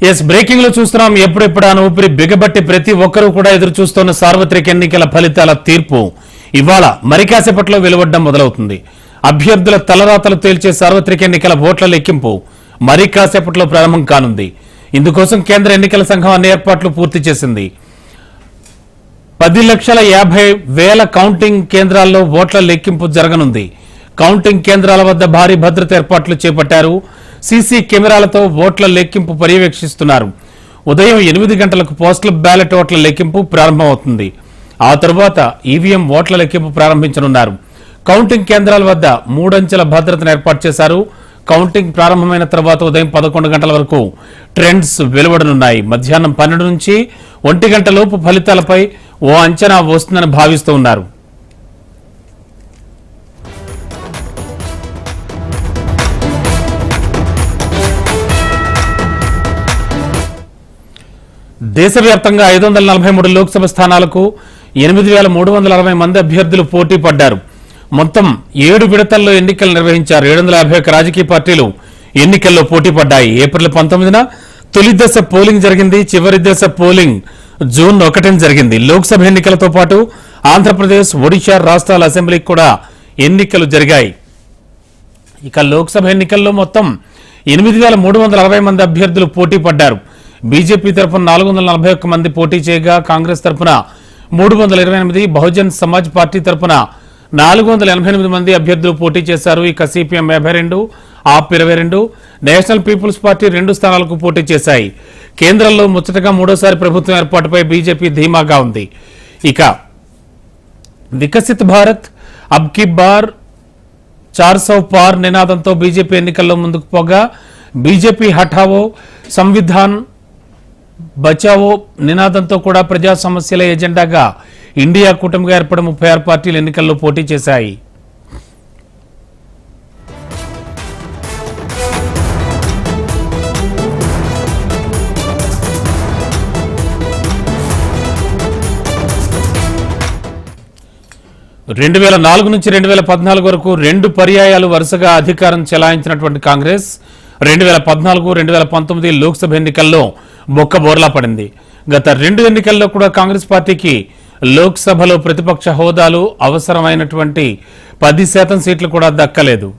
Yes breaking లో చూస్తున్నాం. ఎప్పుడెప్పుడు ఆ ఊపిరి బిగబట్టి ప్రతి ఒక్కరూ కూడా ఎదురు చూస్తున్న సార్వత్రిక ఎన్నికల ఫలితాల తీర్పు ఇవాళ మరి కాసేపట్లో వెలువడడం మొదలవుతుంది. అభ్యర్థుల తలరాతలు తేల్చే సార్వత్రిక ఎన్నికల ఓట్ల లెక్కింపు మరి కాసేపట్లో ప్రారంభం కానుంది. ఇందుకోసం కేంద్ర ఎన్నికల సంఘం అన్ని ఏర్పాట్లు పూర్తి చేసింది. 10,50,000 కౌంటింగ్ కేంద్రాల్లో ఓట్ల లెక్కింపు జరగనుంది. కౌంటింగ్ కేంద్రాల వద్ద భారీ భద్రత ఏర్పాట్లు చేపట్టారు. సీసీ కెమెరాలతో ఓట్ల లెక్కింపు పర్యవేక్షిస్తున్నారు. ఉదయం 8 గంటలకు పోస్టల్ బ్యాలెట్ ఓట్ల లెక్కింపు ప్రారంభమవుతుంది. ఆ తరువాత ఈవీఎం ఓట్ల లెక్కింపు ప్రారంభించనున్నారు. కౌంటింగ్ కేంద్రాల వద్ద 3 అంచెల భద్రతను ఏర్పాటు చేశారు. కౌంటింగ్ ప్రారంభమైన తర్వాత ఉదయం 11 గంటల వరకు ట్రెండ్స్ వెలువడనున్నాయి. మధ్యాహ్నం 12 నుంచి 1 గంట లోపు ఫలితాలపై ఓ అంచనా వస్తుందని భావిస్తూ ఉన్నారు. దేశవ్యాప్తంగా 543 లోక్సభ స్థానాలకు 8,360 మంది అభ్యర్థులు పోటీ పడ్డారు. మొత్తం 7 విడతల్లో ఎన్నికలు నిర్వహించారు. 751 రాజకీయ పార్టీలు ఎన్నికల్లో పోటీ పడ్డాయి. ఏప్రిల్ 19న తొలి దశ పోలింగ్ జరిగింది. చివరి దశ పోలింగ్ జూన్ 1న జరిగింది. లోక్సభ ఎన్నికలతో పాటు ఆంధ్రప్రదేశ్, ఒడిశా రాష్ట్రాల అసెంబ్లీకి కూడా ఎన్నికలు జరిగాయి. ఇక లోక్సభ ఎన్నికల్లో మొత్తం 8,360 మంది అభ్యర్థులు పోటీ పడ్డారు. బీజేపీ తరఫున 441 మంది పోటీ చేయగా కాంగ్రెస్ తరఫున 328, బహుజన్ సమాజ్ పార్టీ తరఫున 488 మంది అభ్యర్థులు పోటీ చేశారు. ఇక సిపిఎం 52, ఆప్ 22, నేషనల్ పీపుల్స్ పార్టీ 2 స్థానాలకు పోటీ చేశాయి. కేంద్రంలో ముచ్చటగా మూడోసారి ప్రభుత్వం ఏర్పాటుపై బీజేపీ ధీమాగా ఉంది. ఇక వికసిత్ భారత్ అబ్ కీ బార్ 400 పార్ నినాదంతో బీజేపీ ఎన్నికల్లో ముందుకు పోగా బీజేపీ హఠావో సంవిధాన్ బచావో నినాదంతో కూడా ప్రజా సమస్యల ఎజెండాగా ఇండియా కూటమిగా ఏర్పడిన 36 పార్టీలు ఎన్నికల్లో పోటీ చేశాయి. రెండు 2004 నుంచి 2014 వరకు 2 పర్యాయాలు వరుసగా అధికారం చెలాయించినటువంటి కాంగ్రెస్ 2014, 2019 లోక్సభ ఎన్నికల్లో బొక్కబోర్లా పడింది. గత 2 ఎన్నికల్లో కూడా కాంగ్రెస్ పార్టీకి లోక్సభలో ప్రతిపక్ష హోదాలు అవసరమైనటువంటి 10% సీట్లు కూడా దక్కలేదు.